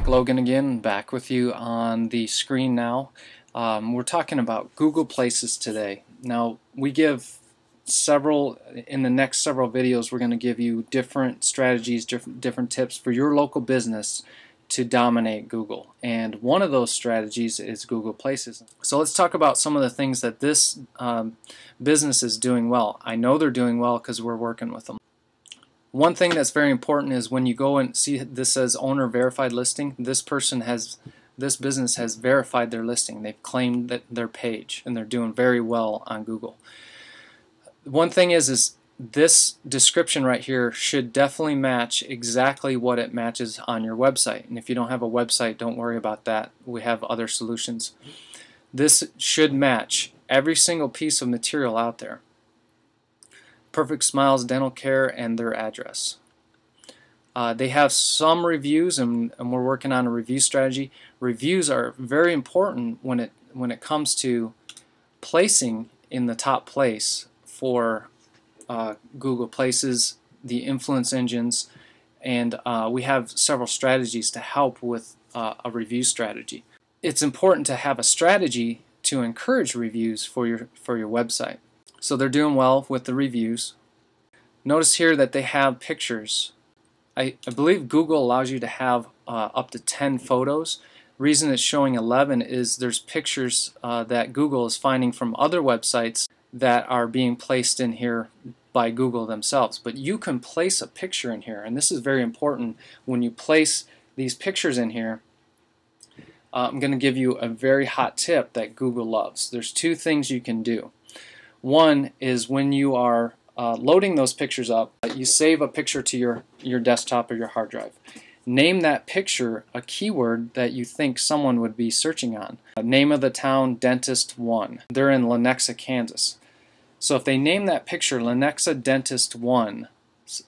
Mike Logan again, back with you on the screen now. We're talking about Google Places today. Now, we give in the next several videos, we're going to give you different strategies, different tips for your local business to dominate Google. And one of those strategies is Google Places. So let's talk about some of the things that this business is doing well. I know they're doing well because we're working with them. One thing that's very important is when you go and see this says owner verified listing, this business has verified their listing. They've claimed that their page, and they're doing very well on Google. One thing is this description right here should definitely match exactly what it matches on your website. And if you don't have a website, don't worry about that. We have other solutions. This should match every single piece of material out there. Perfect Smiles Dental Care and their address. They have some reviews, and we're working on a review strategy. Reviews are very important when it comes to placing in the top place for Google Places, the influence engines, and we have several strategies to help with a review strategy. It's important to have a strategy to encourage reviews for your website. So they're doing well with the reviews. Notice here that they have pictures. I believe Google allows you to have up to 10 photos. Reason it's showing 11 is there's pictures that Google is finding from other websites that are being placed in here by Google themselves. But you can place a picture in here, and this is very important. When you place these pictures in here, I'm going to give you a very hot tip that Google loves. There's two things you can do. One is when you are loading those pictures up, you save a picture to your desktop or your hard drive. Name that picture a keyword that you think someone would be searching on. Name of the town, Dentist 1. They're in Lenexa, Kansas. So if they name that picture Lenexa Dentist 1,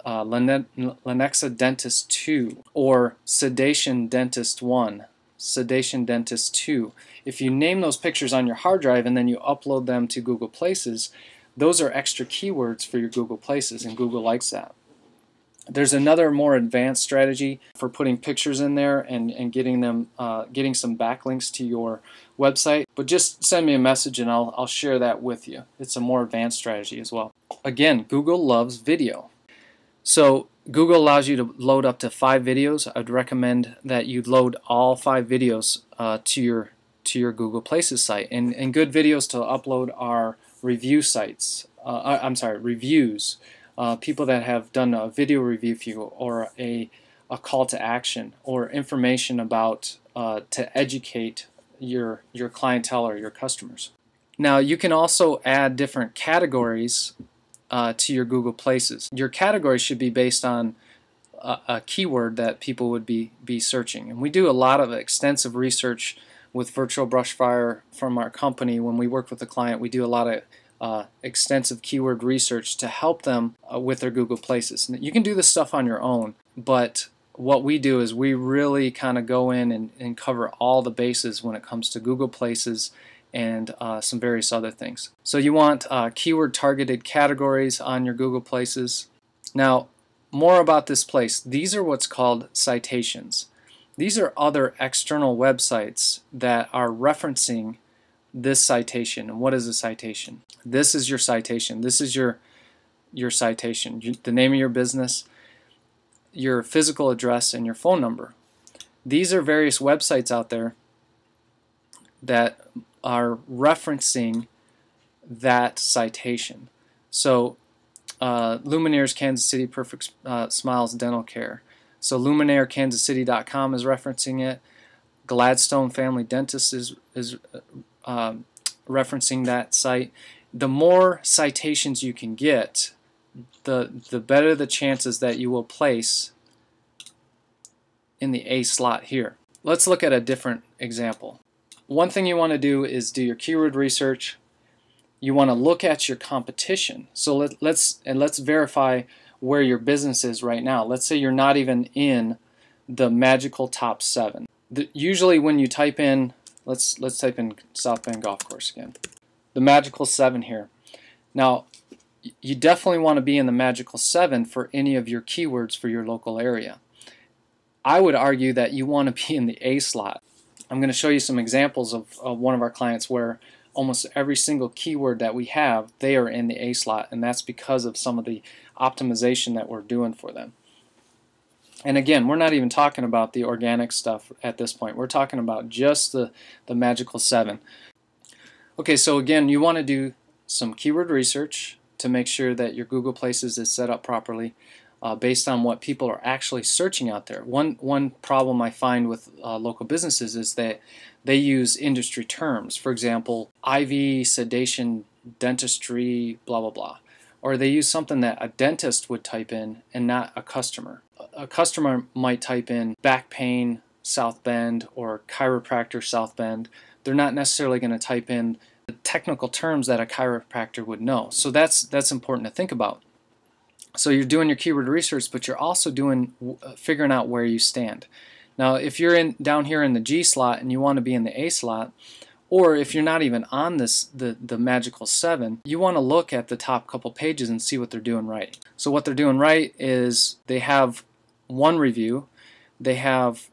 Lenexa Dentist 2, or Sedation Dentist 1, Sedation Dentist 2, if you name those pictures on your hard drive and then you upload them to Google Places, those are extra keywords for your Google Places, and Google likes that. There's another more advanced strategy for putting pictures in there and getting some backlinks to your website. But just send me a message and I'll share that with you. It's a more advanced strategy as well. Again, Google loves video. So Google allows you to load up to 5 videos. I'd recommend that you load all 5 videos to your Google Places site. And good videos to upload are review sites. Reviews. People that have done a video review for you, or a call to action, or information about to educate your clientele or your customers. Now you can also add different categories to your Google Places. Your categories should be based on a keyword that people would be searching. And we do a lot of extensive research with Virtual Brushfire from our company. When we work with a client, we do a lot of extensive keyword research to help them with their Google Places. You can do this stuff on your own, but what we do is we really kind of go in and cover all the bases when it comes to Google Places and some various other things. So you want keyword targeted categories on your Google Places. Now, more about this place. These are what's called citations. These are other external websites that are referencing this citation. And what is a citation? This is your citation. This is your citation. The name of your business, your physical address, and your phone number. These are various websites out there that are referencing that citation. So Luminaire's Kansas City Perfect Smiles Dental Care. So LuminaireKansasCity.com is referencing it. Gladstone Family Dentist is referencing that site. The more citations you can get, the better the chances that you will place in the A slot here. Let's look at a different example. One thing you want to do is do your keyword research. You want to look at your competition. So let's verify where your business is right now. Let's say you're not even in the magical top 7. Usually when you type in, let's type in South Bend Golf Course again. The magical 7 here. Now, you definitely want to be in the magical 7 for any of your keywords for your local area. I would argue that you want to be in the A slot. I'm going to show you some examples of one of our clients where almost every single keyword that we have, they are in the A slot, and that's because of some of the optimization that we're doing for them. And again, we're not even talking about the organic stuff at this point. We're talking about just the magical 7. Okay, so again, you want to do some keyword research to make sure that your Google Places is set up properly based on what people are actually searching out there. One problem I find with local businesses is that they use industry terms. For example, IV, sedation, dentistry, blah, blah, blah. Or they use something that a dentist would type in and not a customer. A customer might type in back pain, South Bend, or chiropractor, South Bend. They're not necessarily going to type in the technical terms that a chiropractor would know. So that's important to think about. So you're doing your keyword research, but you're also figuring out where you stand. Now, if you're down here in the G slot and you want to be in the A slot, or if you're not even on the magical 7, you want to look at the top couple pages and see what they're doing right. So what they're doing right is they have one review, they have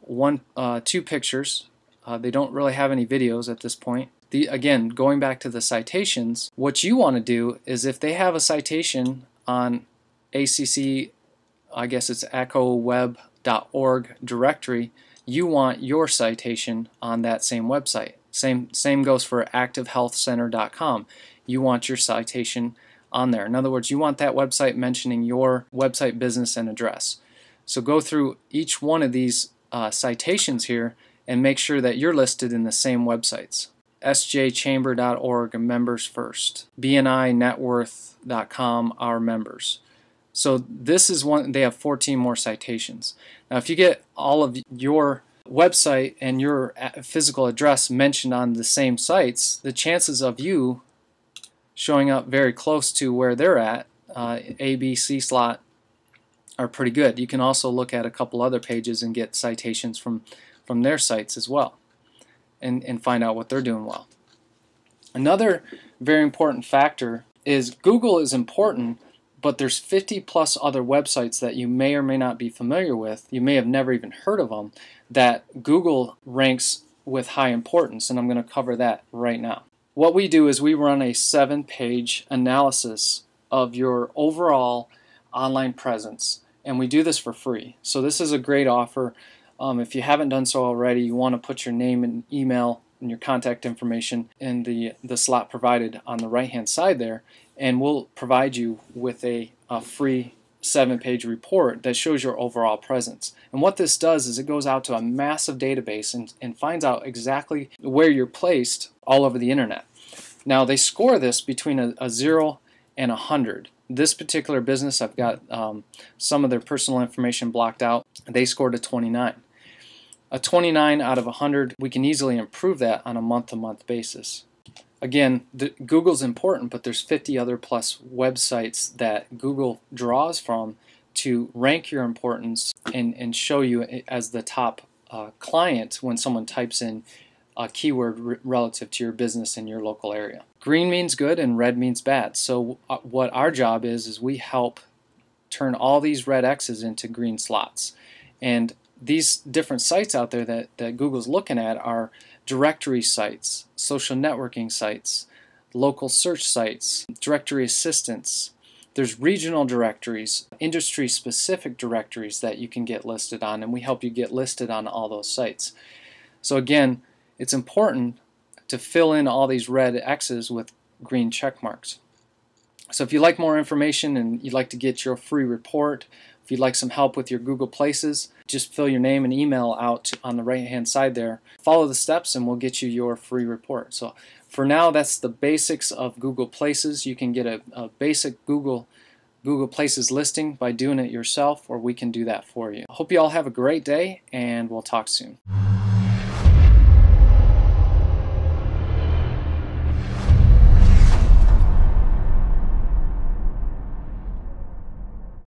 two pictures, they don't really have any videos at this point. Again, going back to the citations, what you want to do is if they have a citation on ACC, I guess it's echoweb.org directory, you want your citation on that same website. Same goes for activehealthcenter.com. You want your citation on there. In other words, you want that website mentioning your website, business, and address. So go through each one of these citations here and make sure that you're listed in the same websites. sjchamber.org, members first. bninetworth.com, our members. So this is one, they have 14 more citations. Now if you get all of your website and your physical address mentioned on the same sites, the chances of you showing up very close to where they're at, A, B, C slot, are pretty good. You can also look at a couple other pages and get citations from their sites as well and find out what they're doing well. Another very important factor is Google is important, but there's 50 plus other websites that you may or may not be familiar with, you may have never even heard of them, that Google ranks with high importance, and I'm going to cover that right now. What we do is we run a 7-page analysis of your overall online presence, and we do this for free. So this is a great offer. If you haven't done so already, you want to put your name and email and your contact information in the slot provided on the right hand side there, and we'll provide you with a free 7-page report that shows your overall presence. And what this does is it goes out to a massive database and finds out exactly where you're placed all over the internet. Now they score this between a 0 and 100. This particular business, I've got some of their personal information blocked out. They scored a 29. A 29 out of 100, we can easily improve that on a month-to-month basis. Again, Google's important, but there's 50 other plus websites that Google draws from to rank your importance and show you as the top client when someone types in a keyword relative to your business in your local area. Green means good and red means bad. So what our job is we help turn all these red X's into green slots. And these different sites out there that Google's looking at are directory sites, social networking sites, local search sites, directory assistance. There's regional directories, industry-specific directories that you can get listed on, and we help you get listed on all those sites. So again, it's important to fill in all these red X's with green check marks. So if you'd like more information and you'd like to get your free report, if you'd like some help with your Google Places, just fill your name and email out on the right hand side there. Follow the steps and we'll get you your free report. So for now, that's the basics of Google Places. You can get a basic Google Places listing by doing it yourself, or we can do that for you. I hope you all have a great day, and we'll talk soon.